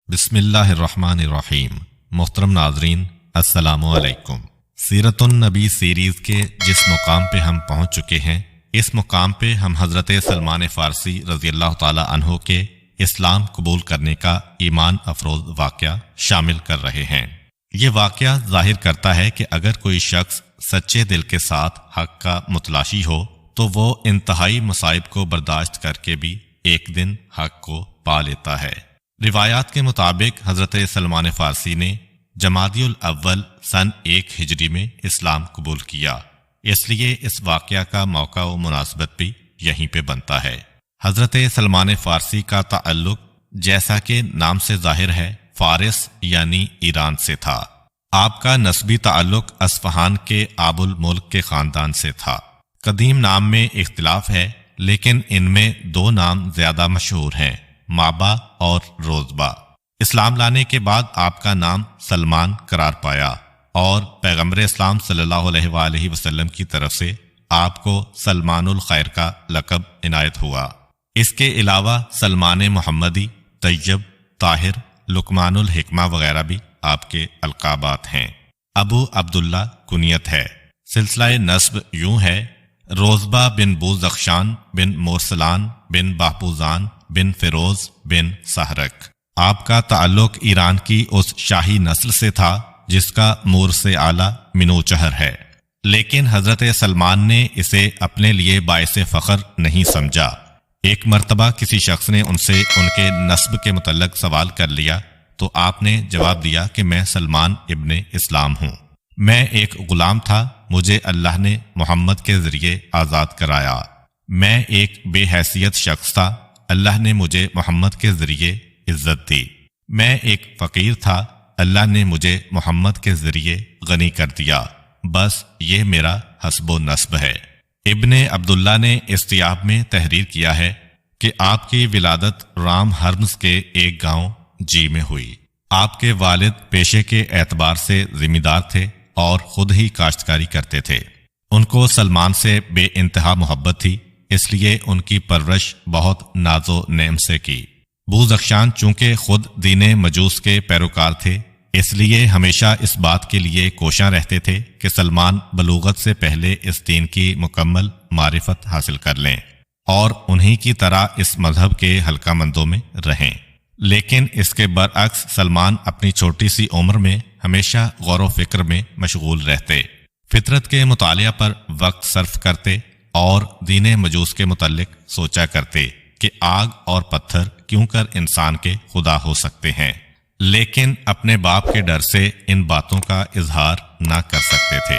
بسم اللہ الرحمن الرحیم۔ محترم ناظرین، السلام علیکم۔ سیرت النبی سیریز کے جس مقام پہ ہم پہنچ چکے ہیں، اس مقام پہ ہم حضرت سلمان فارسی رضی اللہ تعالی عنہ کے اسلام قبول کرنے کا ایمان افروز واقعہ شامل کر رہے ہیں۔ یہ واقعہ ظاہر کرتا ہے کہ اگر کوئی شخص سچے دل کے ساتھ حق کا متلاشی ہو تو وہ انتہائی مصائب کو برداشت کر کے بھی ایک دن حق کو پا لیتا ہے۔ روایات کے مطابق حضرت سلمان فارسی نے جمادی الاول سن 1 ہجری میں اسلام قبول کیا، اس لیے اس واقعہ کا موقع و مناسبت بھی یہیں پہ بنتا ہے۔ حضرت سلمان فارسی کا تعلق جیسا کہ نام سے ظاہر ہے فارس یعنی ایران سے تھا۔ آپ کا نسبی تعلق اصفہان کے آب الملک کے خاندان سے تھا۔ قدیم نام میں اختلاف ہے، لیکن ان میں 2 نام زیادہ مشہور ہیں، مابا اور روزبا۔ اسلام لانے کے بعد آپ کا نام سلمان قرار پایا اور پیغمبر اسلام صلی اللہ علیہ وآلہ وسلم کی طرف سے آپ کو سلمان الخیر کا لقب عنایت ہوا۔ اس کے علاوہ سلمان محمدی، طیب، طاہر، لقمان الحکمہ وغیرہ بھی آپ کے القابات ہیں۔ ابو عبداللہ کنیت ہے۔ سلسلہ نسب یوں ہے: روزبا بن بوزخشان بن مورسلان بن بہبوزان بن فیروز بن سہرک۔ آپ کا تعلق ایران کی اس شاہی نسل سے تھا جس کا مور سے اعلیٰ منوچہر ہے، لیکن حضرت سلمان نے اسے اپنے لیے باعث فخر نہیں سمجھا۔ ایک مرتبہ کسی شخص نے ان سے ان کے نسب کے متعلق سوال کر لیا تو آپ نے جواب دیا کہ میں سلمان ابن اسلام ہوں، میں ایک غلام تھا، مجھے اللہ نے محمد کے ذریعے آزاد کرایا، میں ایک بے حیثیت شخص تھا، اللہ نے مجھے محمد کے ذریعے عزت دی، میں ایک فقیر تھا، اللہ نے مجھے محمد کے ذریعے غنی کر دیا، بس یہ میرا حسب و نسب ہے۔ ابن عبداللہ نے استیاب میں تحریر کیا ہے کہ آپ کی ولادت رام ہرمز کے ایک گاؤں جی میں ہوئی۔ آپ کے والد پیشے کے اعتبار سے ذمہ دار تھے اور خود ہی کاشتکاری کرتے تھے۔ ان کو سلمان سے بے انتہا محبت تھی، اس لیے ان کی پرورش بہت ناز و نعم سے کی۔ بوزخشان چونکہ خود دین مجوس کے پیروکار تھے، اس لیے ہمیشہ اس بات کے لیے کوشاں رہتے تھے کہ سلمان بلوغت سے پہلے اس دین کی مکمل معرفت حاصل کر لیں اور انہی کی طرح اس مذہب کے حلقہ مندوں میں رہیں۔ لیکن اس کے برعکس سلمان اپنی چھوٹی سی عمر میں ہمیشہ غور و فکر میں مشغول رہتے، فطرت کے مطالعہ پر وقت صرف کرتے اور دین مجوس کے متعلق سوچا کرتے کہ آگ اور پتھر کیوں کر انسان کے خدا ہو سکتے ہیں، لیکن اپنے باپ کے ڈر سے ان باتوں کا اظہار نہ کر سکتے تھے۔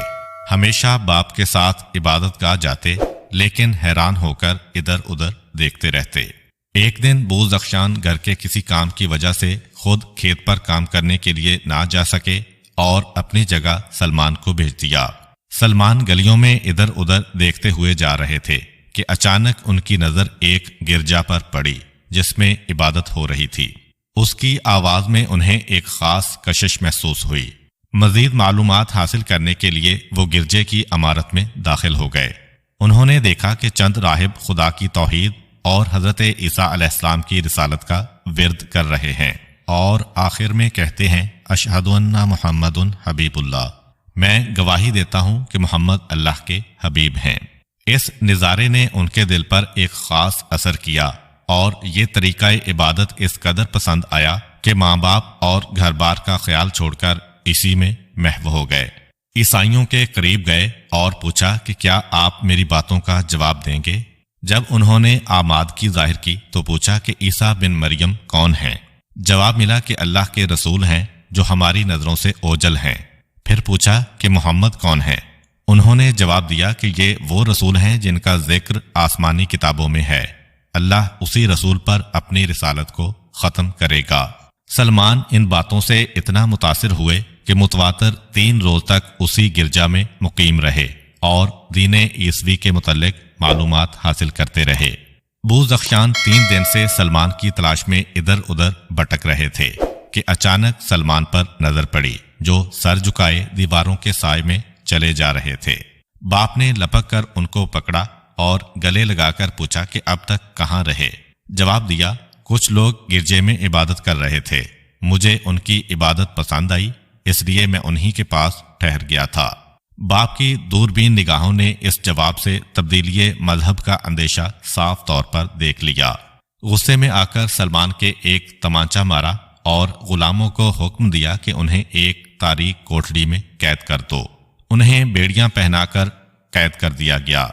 ہمیشہ باپ کے ساتھ عبادت گاہ جاتے، لیکن حیران ہو کر ادھر ادھر دیکھتے رہتے۔ ایک دن بوزخشان گھر کے کسی کام کی وجہ سے خود کھیت پر کام کرنے کے لیے نہ جا سکے اور اپنی جگہ سلمان کو بھیج دیا۔ سلمان گلیوں میں ادھر ادھر دیکھتے ہوئے جا رہے تھے کہ اچانک ان کی نظر ایک گرجا پر پڑی جس میں عبادت ہو رہی تھی۔ اس کی آواز میں انہیں ایک خاص کشش محسوس ہوئی۔ مزید معلومات حاصل کرنے کے لیے وہ گرجے کی عمارت میں داخل ہو گئے۔ انہوں نے دیکھا کہ چند راہب خدا کی توحید اور حضرت عیسیٰ علیہ السلام کی رسالت کا ورد کر رہے ہیں اور آخر میں کہتے ہیں اشہد ان محمد حبیب اللہ، میں گواہی دیتا ہوں کہ محمد اللہ کے حبیب ہیں۔ اس نظارے نے ان کے دل پر ایک خاص اثر کیا اور یہ طریقہ عبادت اس قدر پسند آیا کہ ماں باپ اور گھر بار کا خیال چھوڑ کر اسی میں محو ہو گئے۔ عیسائیوں کے قریب گئے اور پوچھا کہ کیا آپ میری باتوں کا جواب دیں گے؟ جب انہوں نے آمادگی ظاہر کی تو پوچھا کہ عیسیٰ بن مریم کون ہیں؟ جواب ملا کہ اللہ کے رسول ہیں جو ہماری نظروں سے اوجل ہیں۔ پھر پوچھا کہ محمد کون ہیں؟ انہوں نے جواب دیا کہ یہ وہ رسول ہیں جن کا ذکر آسمانی کتابوں میں ہے، اللہ اسی رسول پر اپنی رسالت کو ختم کرے گا۔ سلمان ان باتوں سے اتنا متاثر ہوئے کہ متواتر 3 روز تک اسی گرجا میں مقیم رہے اور دین عیسوی کے متعلق معلومات حاصل کرتے رہے۔ بوزخشان 3 دن سے سلمان کی تلاش میں ادھر ادھر بھٹک رہے تھے کہ اچانک سلمان پر نظر پڑی جو سر جھکائے دیواروں کے سائے میں چلے جا رہے تھے۔ باپ نے لپک کر ان کو پکڑا اور گلے لگا کر پوچھا کہ اب تک کہاں رہے؟ جواب دیا کچھ لوگ گرجے میں عبادت کر رہے تھے، مجھے ان کی عبادت پسند آئی، اس لیے میں انہی کے پاس ٹھہر گیا تھا۔ باپ کی دوربین نگاہوں نے اس جواب سے تبدیلی مذہب کا اندیشہ صاف طور پر دیکھ لیا۔ غصے میں آ کر سلمان کے ایک تمانچہ مارا اور غلاموں کو حکم دیا کہ انہیں ایک تاریک کوٹڑی میں قید کر دو۔ انہیں بیڑیاں پہنا کر قید کر دیا گیا۔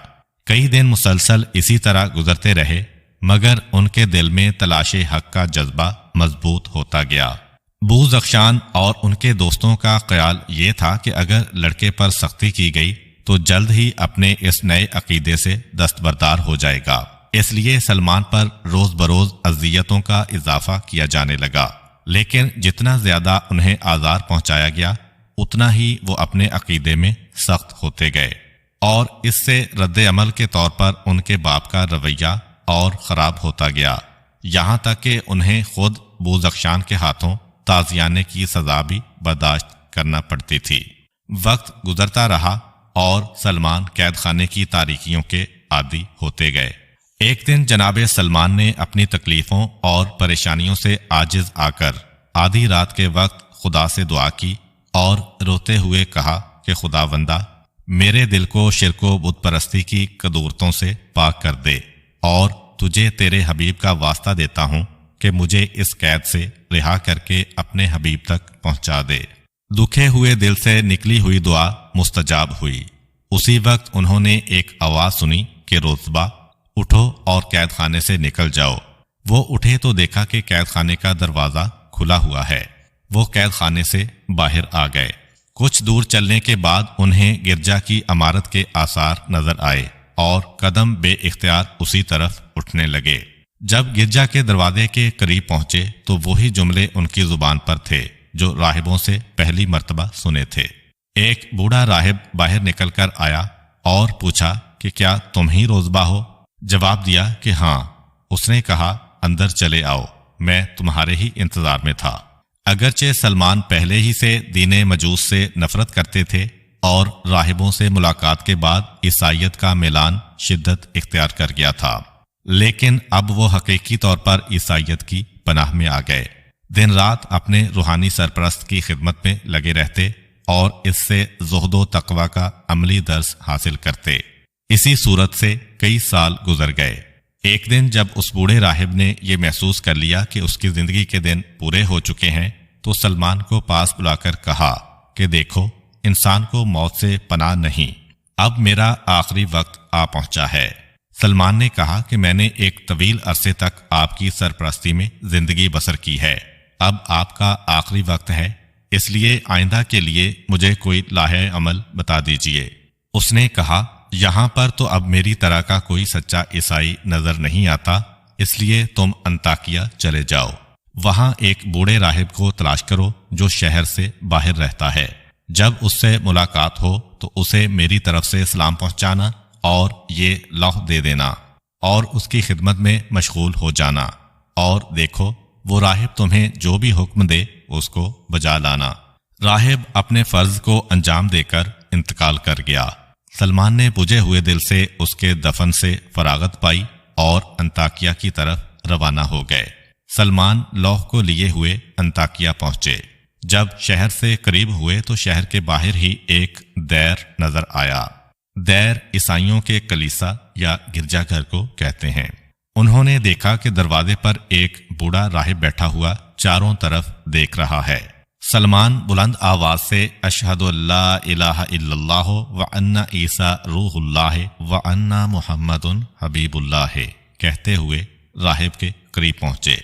کئی دن مسلسل اسی طرح گزرتے رہے، مگر ان کے دل میں تلاش حق کا جذبہ مضبوط ہوتا گیا۔ بوزخشان اور ان کے دوستوں کا خیال یہ تھا کہ اگر لڑکے پر سختی کی گئی تو جلد ہی اپنے اس نئے عقیدے سے دستبردار ہو جائے گا، اس لیے سلمان پر روز بروز اذیتوں کا اضافہ کیا جانے لگا۔ لیکن جتنا زیادہ انہیں آزار پہنچایا گیا اتنا ہی وہ اپنے عقیدے میں سخت ہوتے گئے، اور اس سے رد عمل کے طور پر ان کے باپ کا رویہ اور خراب ہوتا گیا، یہاں تک کہ انہیں خود بوزخشان کے ہاتھوں تازیانے کی سزا بھی برداشت کرنا پڑتی تھی۔ وقت گزرتا رہا اور سلمان قید خانے کی تاریکیوں کے عادی ہوتے گئے۔ ایک دن جناب سلمان نے اپنی تکلیفوں اور پریشانیوں سے عاجز آ کر آدھی رات کے وقت خدا سے دعا کی اور روتے ہوئے کہا کہ خداوندا، میرے دل کو شرک و بت پرستی کی قدورتوں سے پاک کر دے، اور تجھے تیرے حبیب کا واسطہ دیتا ہوں کہ مجھے اس قید سے رہا کر کے اپنے حبیب تک پہنچا دے۔ دکھے ہوئے دل سے نکلی ہوئی دعا مستجاب ہوئی۔ اسی وقت انہوں نے ایک آواز سنی کہ روزبہ، اٹھو اور قید خانے سے نکل جاؤ۔ وہ اٹھے تو دیکھا کہ قید خانے کا دروازہ کھلا ہوا ہے۔ وہ قید خانے سے باہر آ گئے۔ کچھ دور چلنے کے بعد انہیں گرجا کی عمارت کے آثار نظر آئے اور قدم بے اختیار اسی طرف اٹھنے لگے۔ جب گرجا کے دروازے کے قریب پہنچے تو وہی جملے ان کی زبان پر تھے جو راہبوں سے پہلی مرتبہ سنے تھے۔ ایک بوڑھا راہب باہر نکل کر آیا اور پوچھا کہ کیا تم ہی روزبہ ہو؟ جواب دیا کہ ہاں۔ اس نے کہا اندر چلے آؤ، میں تمہارے ہی انتظار میں تھا۔ اگرچہ سلمان پہلے ہی سے دین مجوس سے نفرت کرتے تھے اور راہبوں سے ملاقات کے بعد عیسائیت کا میلان شدت اختیار کر گیا تھا، لیکن اب وہ حقیقی طور پر عیسائیت کی پناہ میں آ گئے۔ دن رات اپنے روحانی سرپرست کی خدمت میں لگے رہتے اور اس سے زہد و تقوی کا عملی درس حاصل کرتے۔ اسی صورت سے کئی سال گزر گئے۔ ایک دن جب اس بوڑھے راہب نے یہ محسوس کر لیا کہ اس کی زندگی کے دن پورے ہو چکے ہیں تو سلمان کو پاس بلا کر کہا کہ دیکھو، انسان کو موت سے پناہ نہیں، اب میرا آخری وقت آ پہنچا ہے۔ سلمان نے کہا کہ میں نے ایک طویل عرصے تک آپ کی سرپرستی میں زندگی بسر کی ہے، اب آپ کا آخری وقت ہے، اس لیے آئندہ کے لیے مجھے کوئی لاہے عمل بتا دیجئے۔ اس نے کہا یہاں پر تو اب میری طرح کا کوئی سچا عیسائی نظر نہیں آتا، اس لیے تم انطاکیہ چلے جاؤ، وہاں ایک بوڑھے راہب کو تلاش کرو جو شہر سے باہر رہتا ہے، جب اس سے ملاقات ہو تو اسے میری طرف سے سلام پہنچانا اور یہ لوح دے دینا اور اس کی خدمت میں مشغول ہو جانا، اور دیکھو وہ راہب تمہیں جو بھی حکم دے اس کو بجا لانا۔ راہب اپنے فرض کو انجام دے کر انتقال کر گیا۔ سلمان نے بجھے ہوئے دل سے اس کے دفن سے فراغت پائی اور انطاکیہ کی طرف روانہ ہو گئے۔ سلمان لوح کو لیے ہوئے انطاکیہ پہنچے۔ جب شہر سے قریب ہوئے تو شہر کے باہر ہی ایک دیر نظر آیا۔ دیر عیسائیوں کے کلیسا یا گرجا گھر کو کہتے ہیں۔ انہوں نے دیکھا کہ دروازے پر ایک بوڑھا راہب بیٹھا ہوا چاروں طرف دیکھ رہا ہے۔ سلمان بلند آواز سے اشہد اللہ الہ الا اللہ وان عیسیٰ روح اللہ وان محمد حبیب اللہ کہتے ہوئے راہب کے قریب پہنچے۔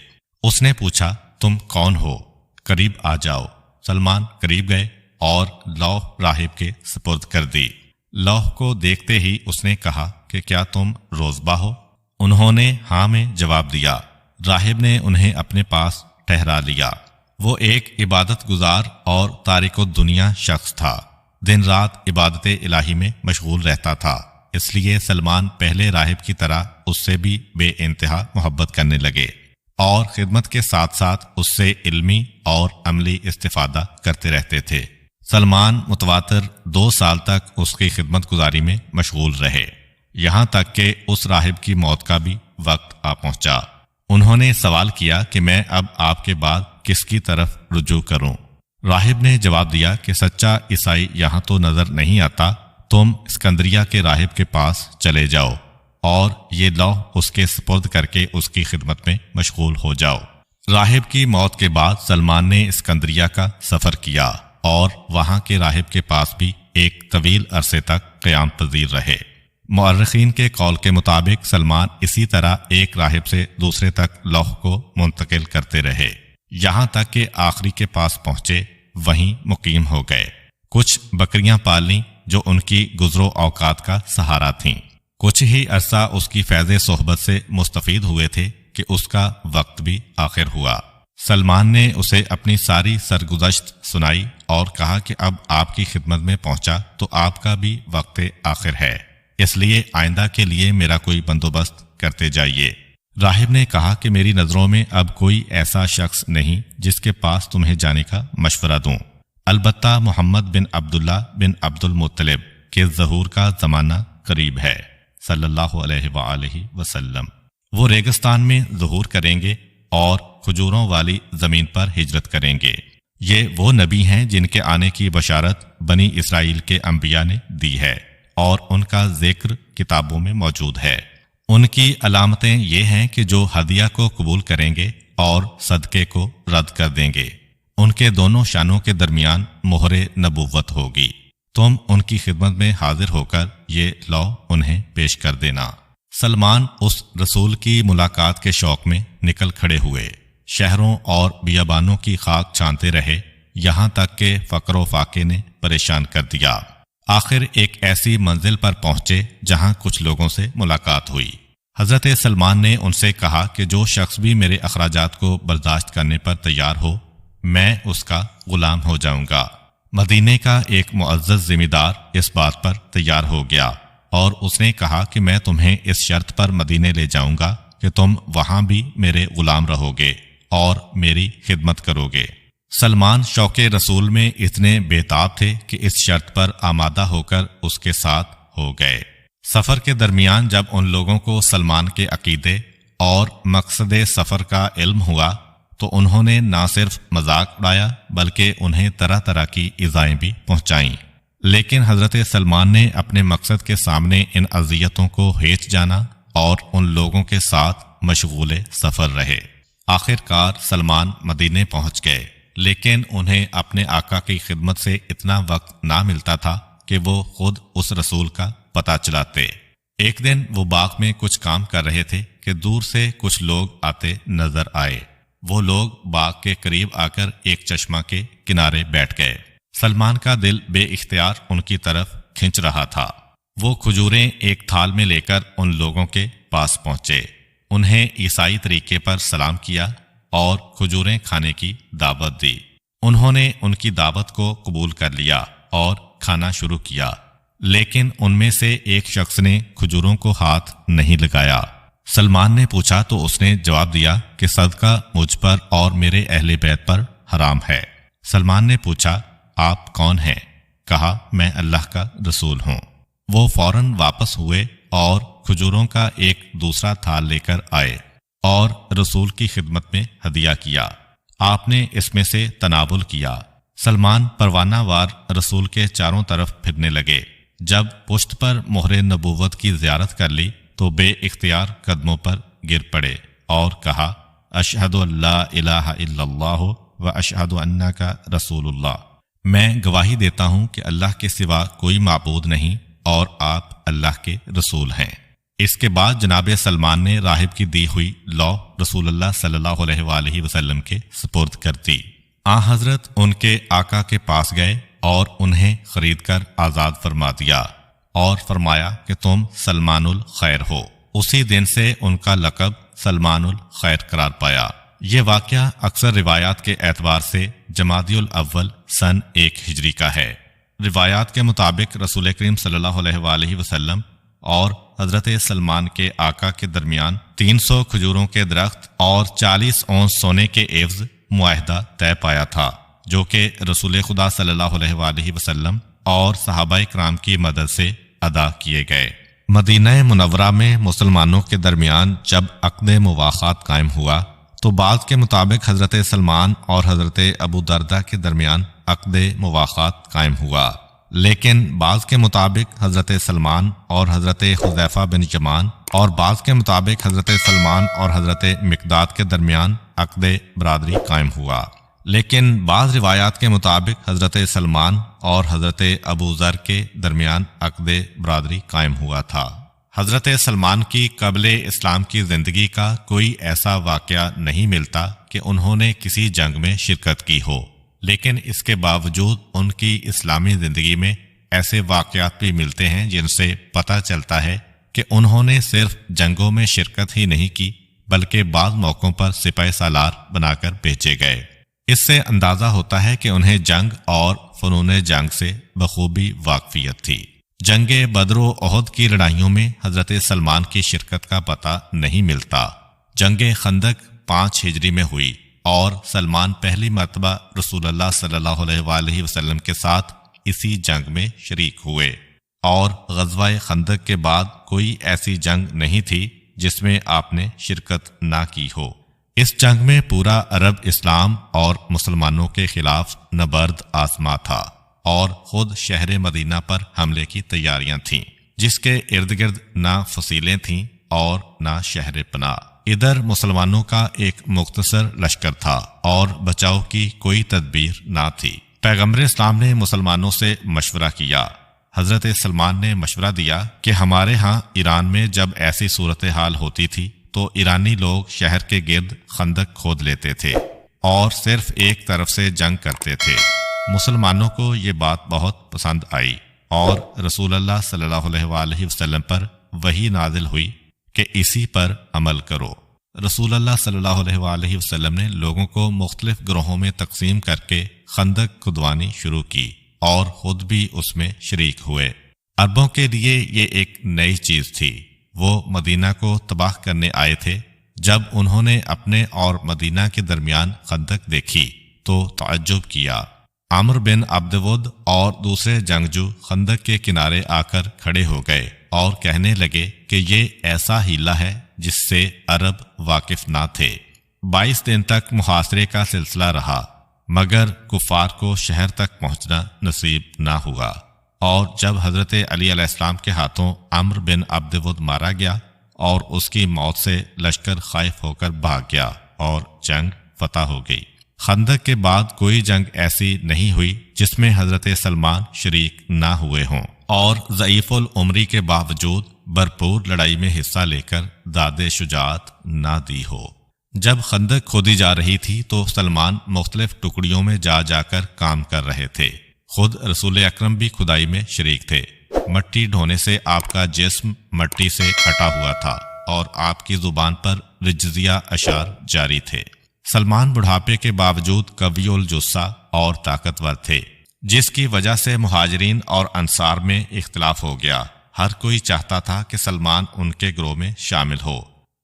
اس نے پوچھا تم کون ہو؟ قریب آ جاؤ۔ سلمان قریب گئے اور لوح راہب کے سپرد کر دی۔ لوح کو دیکھتے ہی اس نے کہا کہ کیا تم روزبہ ہو؟ انہوں نے ہاں میں جواب دیا۔ راہب نے انہیں اپنے پاس ٹھہرا لیا۔ وہ ایک عبادت گزار اور تارک الدنیا شخص تھا، دن رات عبادت الہی میں مشغول رہتا تھا، اس لیے سلمان پہلے راہب کی طرح اس سے بھی بے انتہا محبت کرنے لگے اور خدمت کے ساتھ ساتھ اس سے علمی اور عملی استفادہ کرتے رہتے تھے۔ سلمان متواتر 2 سال تک اس کی خدمت گزاری میں مشغول رہے، یہاں تک کہ اس راہب کی موت کا بھی وقت آ پہنچا۔ انہوں نے سوال کیا کہ میں اب آپ کے بعد کس کی طرف رجوع کروں؟ راہب نے جواب دیا کہ سچا عیسائی یہاں تو نظر نہیں آتا، تم اسکندریہ کے راہب کے پاس چلے جاؤ اور یہ لوح اس کے سپرد کر کے اس کی خدمت میں مشغول ہو جاؤ۔ راہب کی موت کے بعد سلمان نے اسکندریہ کا سفر کیا اور وہاں کے راہب کے پاس بھی ایک طویل عرصے تک قیام پذیر رہے۔ مورخین کے قول کے مطابق سلمان اسی طرح ایک راہب سے دوسرے تک لوح کو منتقل کرتے رہے، یہاں تک کہ آخری کے پاس پہنچے، وہیں مقیم ہو گئے۔ کچھ بکریاں پال لیں جو ان کی گزر و اوقات کا سہارا تھیں۔ کچھ ہی عرصہ اس کی فیض صحبت سے مستفید ہوئے تھے کہ اس کا وقت بھی آخر ہوا۔ سلمان نے اسے اپنی ساری سرگزشت سنائی اور کہا کہ اب آپ کی خدمت میں پہنچا تو آپ کا بھی وقت آخر ہے، اس لیے آئندہ کے لیے میرا کوئی بندوبست کرتے جائیے۔ راہب نے کہا کہ میری نظروں میں اب کوئی ایسا شخص نہیں جس کے پاس تمہیں جانے کا مشورہ دوں، البتہ محمد بن عبداللہ بن عبد المطلب کے ظہور کا زمانہ قریب ہے صلی اللہ علیہ وآلہ وسلم۔ وہ ریگستان میں ظہور کریں گے اور کھجوروں والی زمین پر ہجرت کریں گے۔ یہ وہ نبی ہیں جن کے آنے کی بشارت بنی اسرائیل کے انبیاء نے دی ہے اور ان کا ذکر کتابوں میں موجود ہے۔ ان کی علامتیں یہ ہیں کہ جو ہدیہ کو قبول کریں گے اور صدقے کو رد کر دیں گے، ان کے دونوں شانوں کے درمیان مہر نبوت ہوگی۔ تم ان کی خدمت میں حاضر ہو کر یہ لوح انہیں پیش کر دینا۔ سلمان اس رسول کی ملاقات کے شوق میں نکل کھڑے ہوئے، شہروں اور بیابانوں کی خاک چھانتے رہے، یہاں تک کہ فقر و فاقے نے پریشان کر دیا۔ آخر ایک ایسی منزل پر پہنچے جہاں کچھ لوگوں سے ملاقات ہوئی۔ حضرت سلمان نے ان سے کہا کہ جو شخص بھی میرے اخراجات کو برداشت کرنے پر تیار ہو، میں اس کا غلام ہو جاؤں گا۔ مدینے کا ایک معزز ذمہ دار اس بات پر تیار ہو گیا اور اس نے کہا کہ میں تمہیں اس شرط پر مدینے لے جاؤں گا کہ تم وہاں بھی میرے غلام رہو گے اور میری خدمت کرو گے۔ سلمان شوق رسول میں اتنے بےتاب تھے کہ اس شرط پر آمادہ ہو کر اس کے ساتھ ہو گئے۔ سفر کے درمیان جب ان لوگوں کو سلمان کے عقیدے اور مقصد سفر کا علم ہوا تو انہوں نے نہ صرف مذاق اڑایا بلکہ انہیں طرح طرح کی ایذائیں بھی پہنچائیں، لیکن حضرت سلمان نے اپنے مقصد کے سامنے ان اذیتوں کو ہیچ جانا اور ان لوگوں کے ساتھ مشغول سفر رہے۔ آخر کار سلمان مدینے پہنچ گئے، لیکن انہیں اپنے آقا کی خدمت سے اتنا وقت نہ ملتا تھا کہ وہ خود اس رسول کا پتہ چلاتے۔ ایک دن وہ باغ میں کچھ کام کر رہے تھے کہ دور سے کچھ لوگ آتے نظر آئے۔ وہ لوگ باغ کے قریب آ کر ایک چشمہ کے کنارے بیٹھ گئے۔ سلمان کا دل بے اختیار ان کی طرف کھنچ رہا تھا۔ وہ کھجوریں ایک تھال میں لے کر ان لوگوں کے پاس پہنچے، انہیں عیسائی طریقے پر سلام کیا اور کھجوریں کھانے کی دعوت دی۔ انہوں نے ان کی دعوت کو قبول کر لیا اور کھانا شروع کیا، لیکن ان میں سے ایک شخص نے کھجوروں کو ہاتھ نہیں لگایا۔ سلمان نے پوچھا تو اس نے جواب دیا کہ صدقہ مجھ پر اور میرے اہل بیت پر حرام ہے۔ سلمان نے پوچھا آپ کون ہیں؟ کہا میں اللہ کا رسول ہوں۔ وہ فوراً واپس ہوئے اور کھجوروں کا ایک دوسرا تھال لے کر آئے اور رسول کی خدمت میں ہدیہ کیا۔ آپ نے اس میں سے تناول کیا۔ سلمان پروانہ وار رسول کے چاروں طرف پھرنے لگے۔ جب پشت پر مہر نبوت کی زیارت کر لی تو بے اختیار قدموں پر گر پڑے اور کہا اشہد ان لا الہ الا اللہ و اشہد انک رسول اللہ، میں گواہی دیتا ہوں کہ اللہ کے سوا کوئی معبود نہیں اور آپ اللہ کے رسول ہیں۔ اس کے بعد جناب سلمان نے راہب کی دی ہوئی لوح رسول اللہ صلی اللہ علیہ وآلہ وسلم کے سپرد کر دی۔ حضرت ان کے آقا کے پاس گئے اور انہیں خرید کر آزاد فرما دیا اور فرمایا کہ تم سلمان الخیر ہو۔ اسی دن سے ان کا لقب سلمان الخیر قرار پایا۔ یہ واقعہ اکثر روایات کے اعتبار سے جمادی الاول سن 1 ہجری کا ہے۔ روایات کے مطابق رسول کریم صلی اللہ علیہ وآلہ وسلم اور حضرت سلمان کے آقا کے درمیان 300 کھجوروں کے درخت اور 40 اونس سونے کے عوض معاہدہ طے پایا تھا، جو کہ رسول خدا صلی اللہ علیہ وآلہ وسلم اور صحابہ کرام کی مدد سے ادا کیے گئے۔ مدینہ منورہ میں مسلمانوں کے درمیان جب عقد مواخات قائم ہوا تو بعض کے مطابق حضرت سلمان اور حضرت ابو دردہ کے درمیان عقد مواخات قائم ہوا، لیکن بعض کے مطابق حضرت سلمان اور حضرت حذیفہ بن یمان اور بعض کے مطابق حضرت سلمان اور حضرت مقداد کے درمیان عقد برادری قائم ہوا، لیکن بعض روایات کے مطابق حضرت سلمان اور حضرت ابو ذر کے درمیان عقد برادری قائم ہوا تھا۔ حضرت سلمان کی قبل اسلام کی زندگی کا کوئی ایسا واقعہ نہیں ملتا کہ انہوں نے کسی جنگ میں شرکت کی ہو، لیکن اس کے باوجود ان کی اسلامی زندگی میں ایسے واقعات بھی ملتے ہیں جن سے پتہ چلتا ہے کہ انہوں نے صرف جنگوں میں شرکت ہی نہیں کی بلکہ بعض موقعوں پر سپہ سالار بنا کر بھیجے گئے۔ اس سے اندازہ ہوتا ہے کہ انہیں جنگ اور فنون جنگ سے بخوبی واقفیت تھی۔ جنگ بدر و احد کی لڑائیوں میں حضرت سلمان کی شرکت کا پتہ نہیں ملتا۔ جنگ خندق 5 ہجری میں ہوئی اور سلمان پہلی مرتبہ رسول اللہ صلی اللہ علیہ وآلہ وسلم کے ساتھ اسی جنگ میں شریک ہوئے، اور غزوہ خندق کے بعد کوئی ایسی جنگ نہیں تھی جس میں آپ نے شرکت نہ کی ہو۔ اس جنگ میں پورا عرب اسلام اور مسلمانوں کے خلاف نبرد آزما تھا اور خود شہر مدینہ پر حملے کی تیاریاں تھیں، جس کے ارد گرد نہ فصیلیں تھیں اور نہ شہر پناہ۔ ادھر مسلمانوں کا ایک مختصر لشکر تھا اور بچاؤ کی کوئی تدبیر نہ تھی۔ پیغمبر اسلام نے مسلمانوں سے مشورہ کیا۔ حضرت سلمان نے مشورہ دیا کہ ہمارے ہاں ایران میں جب ایسی صورتحال ہوتی تھی تو ایرانی لوگ شہر کے گرد خندق کھود لیتے تھے اور صرف ایک طرف سے جنگ کرتے تھے۔ مسلمانوں کو یہ بات بہت پسند آئی اور رسول اللہ صلی اللہ علیہ وآلہ وسلم پر وحی نازل ہوئی کہ اسی پر عمل کرو۔ رسول اللہ صلی اللہ علیہ وآلہ وسلم نے لوگوں کو مختلف گروہوں میں تقسیم کر کے خندق کھدوانی شروع کی اور خود بھی اس میں شریک ہوئے۔ عربوں کے لیے یہ ایک نئی چیز تھی۔ وہ مدینہ کو تباہ کرنے آئے تھے۔ جب انہوں نے اپنے اور مدینہ کے درمیان خندق دیکھی تو تعجب کیا۔ عمرو بن عبد ود اور دوسرے جنگجو خندق کے کنارے آ کر کھڑے ہو گئے اور کہنے لگے کہ یہ ایسا ہیلہ ہے جس سے عرب واقف نہ تھے۔ 22 دن تک محاصرے کا سلسلہ رہا، مگر کفار کو شہر تک پہنچنا نصیب نہ ہوا، اور جب حضرت علی علیہ السلام کے ہاتھوں عمرو بن عبد ود مارا گیا اور اس کی موت سے لشکر خائف ہو کر بھاگ گیا اور جنگ فتح ہو گئی۔ خندق کے بعد کوئی جنگ ایسی نہیں ہوئی جس میں حضرت سلمان شریک نہ ہوئے ہوں، اور ضعیف العمری کے باوجود بھرپور لڑائی میں حصہ لے کر داد شجاعت نہ دی ہو۔ جب خندق کھودی جا رہی تھی تو سلمان مختلف ٹکڑیوں میں جا جا کر کام کر رہے تھے۔ خود رسول اکرم بھی کھدائی میں شریک تھے۔ مٹی ڈھونے سے آپ کا جسم مٹی سے کٹا ہوا تھا اور آپ کی زبان پر رجزیہ اشعار جاری تھے۔ سلمان بڑھاپے کے باوجود قوی الجثہ اور طاقتور تھے، جس کی وجہ سے مہاجرین اور انصار میں اختلاف ہو گیا۔ ہر کوئی چاہتا تھا کہ سلمان ان کے گروہ میں شامل ہو۔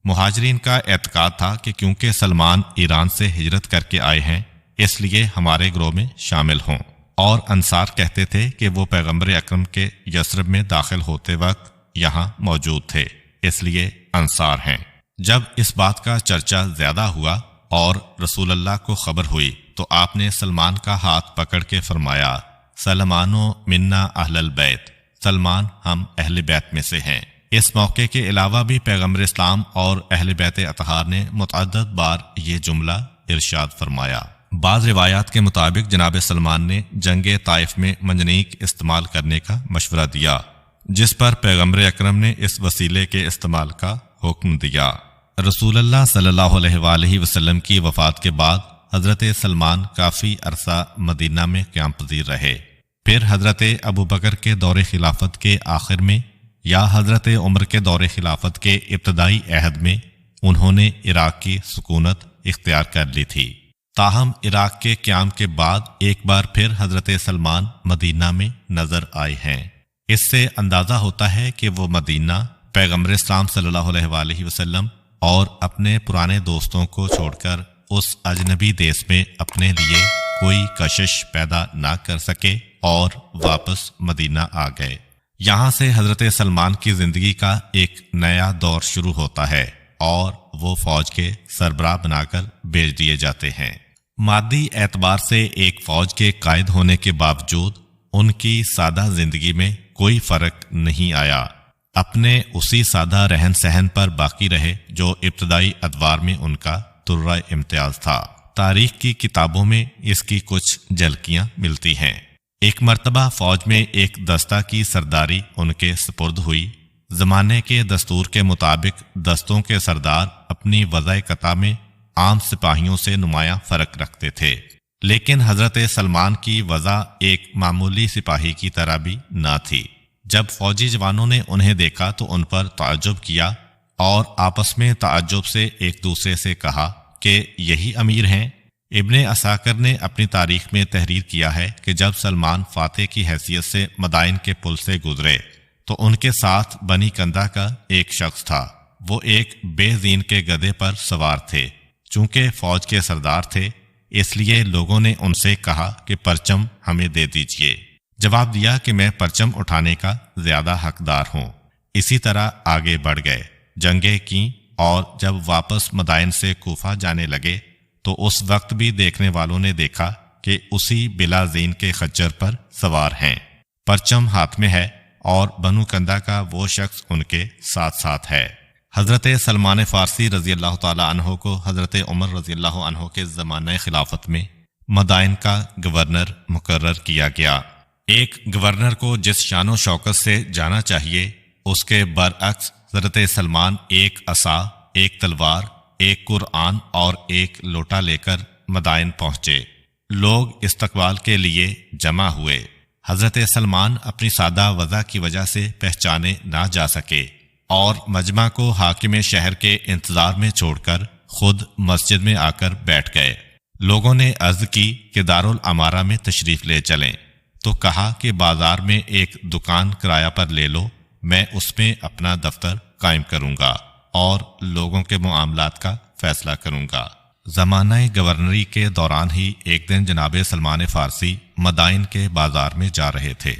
مہاجرین کا اعتقاد تھا کہ کیونکہ سلمان ایران سے ہجرت کر کے آئے ہیں اس لیے ہمارے گروہ میں شامل ہوں، اور انصار کہتے تھے کہ وہ پیغمبر اکرم کے یثرب میں داخل ہوتے وقت یہاں موجود تھے، اس لیے انصار ہیں۔ جب اس بات کا چرچا زیادہ ہوا اور رسول اللہ کو خبر ہوئی تو آپ نے سلمان کا ہاتھ پکڑ کے فرمایا، سلمانو منا اہل البیت، سلمان ہم اہل بیت میں سے ہیں۔ اس موقع کے علاوہ بھی پیغمبر اسلام اور اہل بیت اطہار نے متعدد بار یہ جملہ ارشاد فرمایا۔ بعض روایات کے مطابق جناب سلمان نے جنگ طائف میں منجنیق استعمال کرنے کا مشورہ دیا، جس پر پیغمبر اکرم نے اس وسیلے کے استعمال کا حکم دیا۔ رسول اللہ صلی اللہ علیہ وآلہ وسلم کی وفات کے بعد حضرت سلمان کافی عرصہ مدینہ میں قیام پذیر رہے۔ پھر حضرت ابوبکر کے دور خلافت کے آخر میں یا حضرت عمر کے دور خلافت کے ابتدائی عہد میں انہوں نے عراق کی سکونت اختیار کر لی تھی۔ تاہم عراق کے قیام کے بعد ایک بار پھر حضرت سلمان مدینہ میں نظر آئے ہیں۔ اس سے اندازہ ہوتا ہے کہ وہ مدینہ پیغمبر اسلام صلی اللہ علیہ وآلہ وسلم اور اپنے پرانے دوستوں کو چھوڑ کر اس اجنبی دیس میں اپنے لیے کوئی کشش پیدا نہ کر سکے اور واپس مدینہ آ گئے۔ یہاں سے حضرت سلمان کی زندگی کا ایک نیا دور شروع ہوتا ہے اور وہ فوج کے سربراہ بنا کر بھیج دیے جاتے ہیں۔ مادی اعتبار سے ایک فوج کے قائد ہونے کے باوجود ان کی سادہ زندگی میں کوئی فرق نہیں آیا، اپنے اسی سادہ رہن سہن پر باقی رہے جو ابتدائی ادوار میں ان کا ترہ امتیاز تھا۔ تاریخ کی کتابوں میں اس کی کچھ جھلکیاں ملتی ہیں۔ ایک مرتبہ فوج میں ایک دستہ کی سرداری ان کے سپرد ہوئی۔ زمانے کے دستور کے مطابق دستوں کے سردار اپنی وضع قطع میں عام سپاہیوں سے نمایاں فرق رکھتے تھے، لیکن حضرت سلمان کی وضع ایک معمولی سپاہی کی طرح بھی نہ تھی۔ جب فوجی جوانوں نے انہیں دیکھا تو ان پر تعجب کیا اور آپس میں تعجب سے ایک دوسرے سے کہا کہ یہی امیر ہیں۔ ابن عساکر نے اپنی تاریخ میں تحریر کیا ہے کہ جب سلمان فاتح کی حیثیت سے مدائن کے پل سے گزرے تو ان کے ساتھ بنی کندہ کا ایک شخص تھا۔ وہ ایک بے زین کے گدھے پر سوار تھے۔ چونکہ فوج کے سردار تھے اس لیے لوگوں نے ان سے کہا کہ پرچم ہمیں دے دیجیے۔ جواب دیا کہ میں پرچم اٹھانے کا زیادہ حقدار ہوں۔ اسی طرح آگے بڑھ گئے، جنگیں کیں، اور جب واپس مدائن سے کوفہ جانے لگے تو اس وقت بھی دیکھنے والوں نے دیکھا کہ اسی بلا زین کے خچر پر سوار ہیں، پرچم ہاتھ میں ہے، اور بنو کندہ کا وہ شخص ان کے ساتھ ساتھ ہے۔ حضرت سلمان فارسی رضی اللہ تعالیٰ عنہ کو حضرت عمر رضی اللہ عنہ کے زمانہ خلافت میں مدائن کا گورنر مقرر کیا گیا۔ ایک گورنر کو جس شان و شوکت سے جانا چاہیے اس کے برعکس حضرت سلمان ایک عصا، ایک تلوار، ایک قرآن اور ایک لوٹا لے کر مدائن پہنچے۔ لوگ استقبال کے لیے جمع ہوئے۔ حضرت سلمان اپنی سادہ وضع کی وجہ سے پہچانے نہ جا سکے اور مجمع کو حاکم شہر کے انتظار میں چھوڑ کر خود مسجد میں آ کر بیٹھ گئے۔ لوگوں نے عرض کی کہ دارالعمارہ میں تشریف لے چلیں، تو کہا کہ بازار میں ایک دکان کرایہ پر لے لو، میں اس میں اپنا دفتر قائم کروں گا اور لوگوں کے معاملات کا فیصلہ کروں گا۔ زمانہ گورنری کے دوران ہی ایک دن جناب سلمان فارسی مدائن کے بازار میں جا رہے تھے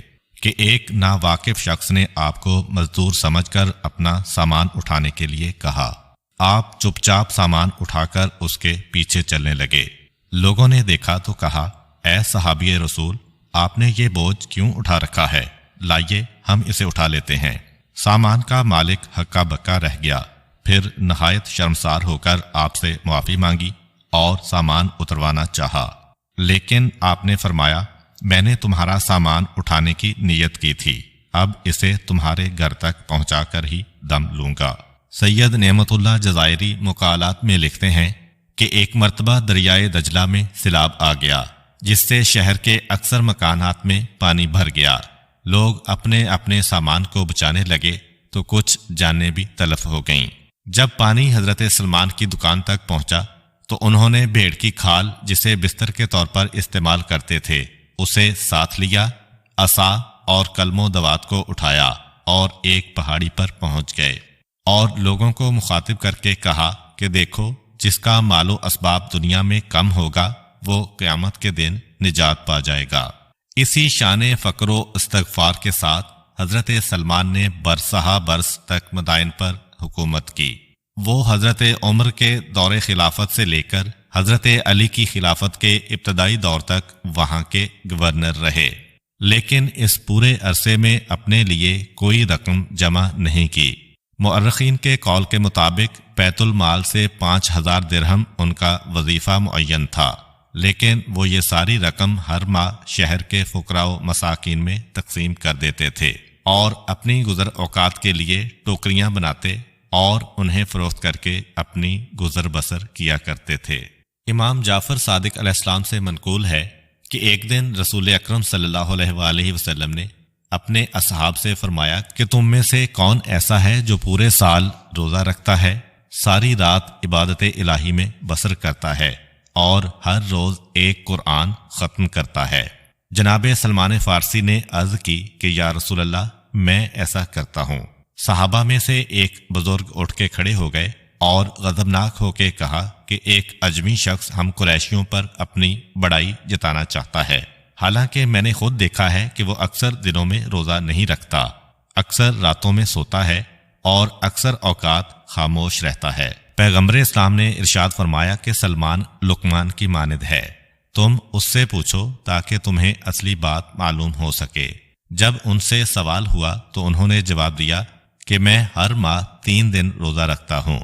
کہ ایک ناواقف شخص نے آپ کو مزدور سمجھ کر اپنا سامان اٹھانے کے لیے کہا۔ آپ چپ چاپ سامان اٹھا کر اس کے پیچھے چلنے لگے۔ لوگوں نے دیکھا تو کہا، اے صحابی رسول، آپ نے یہ بوجھ کیوں اٹھا رکھا ہے؟ لائیے ہم اسے اٹھا لیتے ہیں۔ سامان کا مالک ہکا بکا رہ گیا، پھر نہایت شرمسار ہو کر آپ سے معافی مانگی اور سامان اتروانا چاہا، لیکن آپ نے فرمایا، میں نے تمہارا سامان اٹھانے کی نیت کی تھی، اب اسے تمہارے گھر تک پہنچا کر ہی دم لوں گا۔ سید نعمت اللہ جزائری مقالات میں لکھتے ہیں کہ ایک مرتبہ دریائے دجلہ میں سیلاب آ گیا، جس سے شہر کے اکثر مکانات میں پانی بھر گیا۔ لوگ اپنے اپنے سامان کو بچانے لگے تو کچھ جانیں بھی تلف ہو گئیں۔ جب پانی حضرت سلمان کی دکان تک پہنچا تو انہوں نے بھیڑ کی کھال، جسے بستر کے طور پر استعمال کرتے تھے، اسے ساتھ لیا، عصا اور کلم و دوات کو اٹھایا اور ایک پہاڑی پر پہنچ گئے اور لوگوں کو مخاطب کر کے کہا کہ دیکھو، جس کا مال و اسباب دنیا میں کم ہوگا وہ قیامت کے دن نجات پا جائے گا۔ اسی شان فقر و استغفار کے ساتھ حضرت سلمان نے برسہ برس تک مدائن پر حکومت کی۔ وہ حضرت عمر کے دور خلافت سے لے کر حضرت علی کی خلافت کے ابتدائی دور تک وہاں کے گورنر رہے، لیکن اس پورے عرصے میں اپنے لیے کوئی رقم جمع نہیں کی۔ مؤرخین کے قول کے مطابق بیت المال سے 5000 درہم ان کا وظیفہ معین تھا، لیکن وہ یہ ساری رقم ہر ماہ شہر کے فقراء و مساکین میں تقسیم کر دیتے تھے اور اپنی گزر اوقات کے لیے ٹوکریاں بناتے اور انہیں فروخت کر کے اپنی گزر بسر کیا کرتے تھے۔ امام جعفر صادق علیہ السلام سے منقول ہے کہ ایک دن رسول اکرم صلی اللہ علیہ وآلہ وسلم نے اپنے اصحاب سے فرمایا کہ تم میں سے کون ایسا ہے جو پورے سال روزہ رکھتا ہے، ساری رات عبادت الہی میں بسر کرتا ہے اور ہر روز ایک قرآن ختم کرتا ہے؟ جناب سلمان فارسی نے عرض کی کہ یا رسول اللہ، میں ایسا کرتا ہوں۔ صحابہ میں سے ایک بزرگ اٹھ کے کھڑے ہو گئے اور غضبناک ہو کے کہا کہ ایک اجمی شخص ہم قریشیوں پر اپنی بڑائی جتانا چاہتا ہے، حالانکہ میں نے خود دیکھا ہے کہ وہ اکثر دنوں میں روزہ نہیں رکھتا، اکثر راتوں میں سوتا ہے اور اکثر اوقات خاموش رہتا ہے۔ پیغمبر اسلام نے ارشاد فرمایا کہ سلمان لقمان کی مانند ہے، تم اس سے پوچھو تاکہ تمہیں اصلی بات معلوم ہو سکے۔ جب ان سے سوال ہوا تو انہوں نے جواب دیا کہ میں ہر ماہ 3 دن روزہ رکھتا ہوں،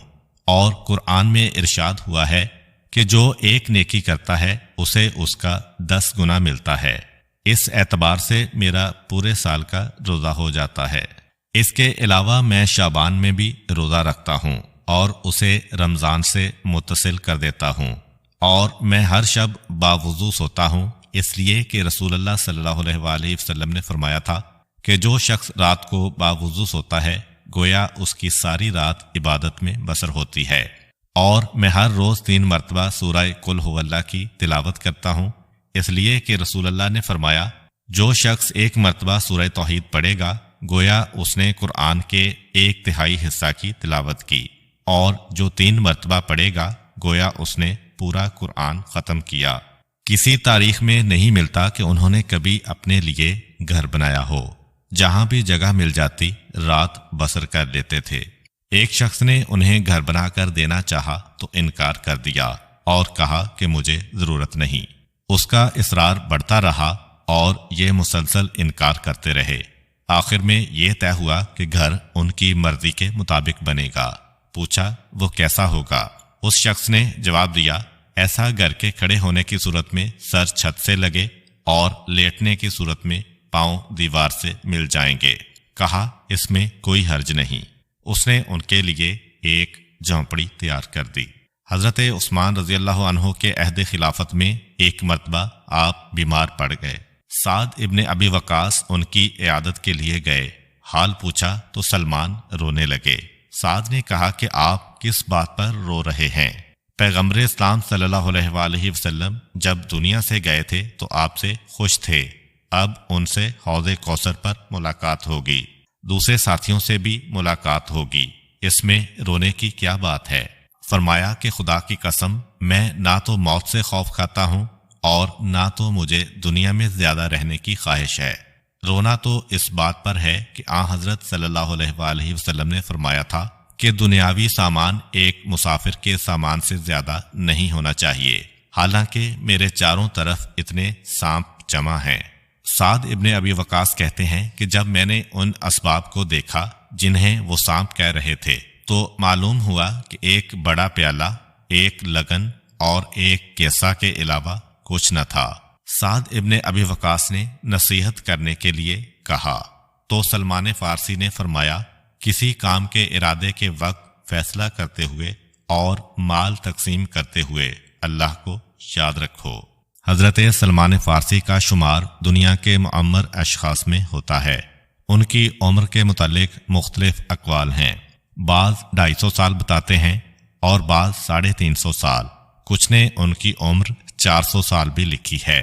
اور قرآن میں ارشاد ہوا ہے کہ جو ایک نیکی کرتا ہے اسے اس کا 10 گنا ملتا ہے۔ اس اعتبار سے میرا پورے سال کا روزہ ہو جاتا ہے۔ اس کے علاوہ میں شعبان میں بھی روزہ رکھتا ہوں اور اسے رمضان سے متصل کر دیتا ہوں، اور میں ہر شب باوضو سوتا ہوں، اس لیے کہ رسول اللہ صلی اللہ علیہ وآلہ وسلم نے فرمایا تھا کہ جو شخص رات کو باوضو سوتا ہے گویا اس کی ساری رات عبادت میں بسر ہوتی ہے۔ اور میں ہر روز 3 مرتبہ سورہ قل هو اللہ کی تلاوت کرتا ہوں، اس لیے کہ رسول اللہ نے فرمایا جو شخص 1 مرتبہ سورہ توحید پڑھے گا گویا اس نے قرآن کے 1/3 حصہ کی تلاوت کی، اور جو 3 مرتبہ پڑھے گا گویا اس نے پورا قرآن ختم کیا۔ کسی تاریخ میں نہیں ملتا کہ انہوں نے کبھی اپنے لیے گھر بنایا ہو، جہاں بھی جگہ مل جاتی رات بسر کر لیتے تھے۔ ایک شخص نے انہیں گھر بنا کر دینا چاہا تو انکار کر دیا اور کہا کہ مجھے ضرورت نہیں۔ اس کا اصرار بڑھتا رہا اور یہ مسلسل انکار کرتے رہے۔ آخر میں یہ طے ہوا کہ گھر ان کی مرضی کے مطابق بنے گا۔ پوچھا وہ کیسا ہوگا؟ اس شخص نے جواب دیا ایسا گھر کے کھڑے ہونے کی صورت میں سر چھت سے لگے اور لیٹنے کی صورت میں پاؤں دیوار سے مل جائیں گے۔ کہا اس میں کوئی حرج نہیں۔ اس نے ان کے لیے ایک جھونپڑی تیار کر دی۔ حضرت عثمان رضی اللہ عنہ کے عہد خلافت میں ایک مرتبہ آپ بیمار پڑ گئے۔ سعد ابن ابی وقاص ان کی عیادت کے لیے گئے۔ حال پوچھا تو سلمان رونے لگے۔ سعد نے کہا کہ آپ کس بات پر رو رہے ہیں؟ پیغمبر اسلام صلی اللہ علیہ وآلہ وسلم جب دنیا سے گئے تھے تو آپ سے خوش تھے، اب ان سے حوض کوثر پر ملاقات ہوگی، دوسرے ساتھیوں سے بھی ملاقات ہوگی، اس میں رونے کی کیا بات ہے؟ فرمایا کہ خدا کی قسم میں نہ تو موت سے خوف کھاتا ہوں اور نہ تو مجھے دنیا میں زیادہ رہنے کی خواہش ہے۔ رونا تو اس بات پر ہے کہ آن حضرت صلی اللہ علیہ وآلہ وسلم نے فرمایا تھا کہ دنیاوی سامان ایک مسافر کے سامان سے زیادہ نہیں ہونا چاہیے، حالانکہ میرے چاروں طرف اتنے سانپ جمع ہیں۔ سعد ابن ابی وقاص کہتے ہیں کہ جب میں نے ان اسباب کو دیکھا جنہیں وہ سانپ کہہ رہے تھے تو معلوم ہوا کہ ایک بڑا پیالہ، ایک لگن اور ایک کیسا کے علاوہ کچھ نہ تھا۔ سعد ابن ابی وقاص نے نصیحت کرنے کے لیے کہا تو سلمان فارسی نے فرمایا کسی کام کے ارادے کے وقت فیصلہ کرتے ہوئے اور مال تقسیم کرتے ہوئے اللہ کو یاد رکھو۔ حضرت سلمان فارسی کا شمار دنیا کے معمر اشخاص میں ہوتا ہے۔ ان کی عمر کے متعلق مختلف اقوال ہیں، بعض 250 سال بتاتے ہیں اور بعض 350 سال، کچھ نے ان کی عمر 400 سال بھی لکھی ہے،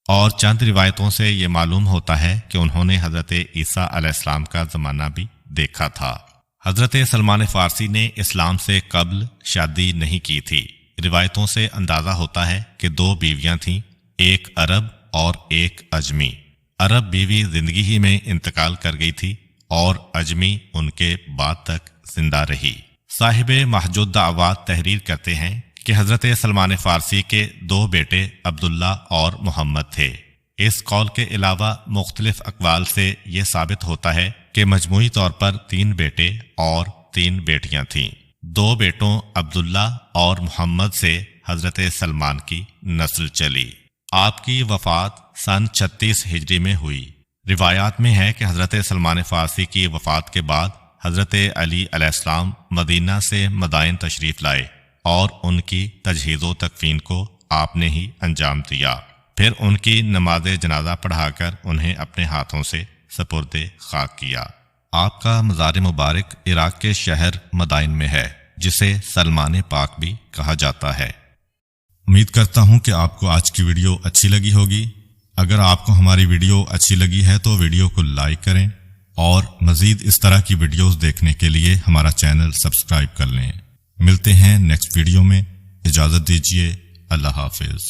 اور چند روایتوں سے یہ معلوم ہوتا ہے کہ انہوں نے حضرت عیسیٰ علیہ السلام کا زمانہ بھی دیکھا تھا۔ حضرت سلمان فارسی نے اسلام سے قبل شادی نہیں کی تھی۔ روایتوں سے اندازہ ہوتا ہے کہ 2 بیویاں تھیں، ایک عرب اور ایک اجمی۔ عرب بیوی زندگی ہی میں انتقال کر گئی تھی اور اجمی ان کے بعد تک زندہ رہی۔ صاحب محجود دعوات تحریر کرتے ہیں کہ حضرت سلمان فارسی کے 2 بیٹے عبداللہ اور محمد تھے۔ اس قول کے علاوہ مختلف اقوال سے یہ ثابت ہوتا ہے کہ مجموعی طور پر 3 بیٹے اور 3 بیٹیاں تھیں۔ 2 بیٹوں عبداللہ اور محمد سے حضرت سلمان کی نسل چلی۔ آپ کی وفات سن 36 ہجری میں ہوئی۔ روایات میں ہے کہ حضرت سلمان فارسی کی وفات کے بعد حضرت علی علیہ السلام مدینہ سے مدائن تشریف لائے اور ان کی تجہیز و تکفین کو آپ نے ہی انجام دیا۔ پھر ان کی نماز جنازہ پڑھا کر انہیں اپنے ہاتھوں سے سپرد خاک کیا۔ آپ کا مزار مبارک عراق کے شہر مدائن میں ہے، جسے سلمان پاک بھی کہا جاتا ہے۔ امید کرتا ہوں کہ آپ کو آج کی ویڈیو اچھی لگی ہوگی۔ اگر آپ کو ہماری ویڈیو اچھی لگی ہے تو ویڈیو کو لائک کریں اور مزید اس طرح کی ویڈیوز دیکھنے کے لیے ہمارا چینل سبسکرائب کر لیں۔ ملتے ہیں نیکسٹ ویڈیو میں، اجازت دیجیے، اللہ حافظ۔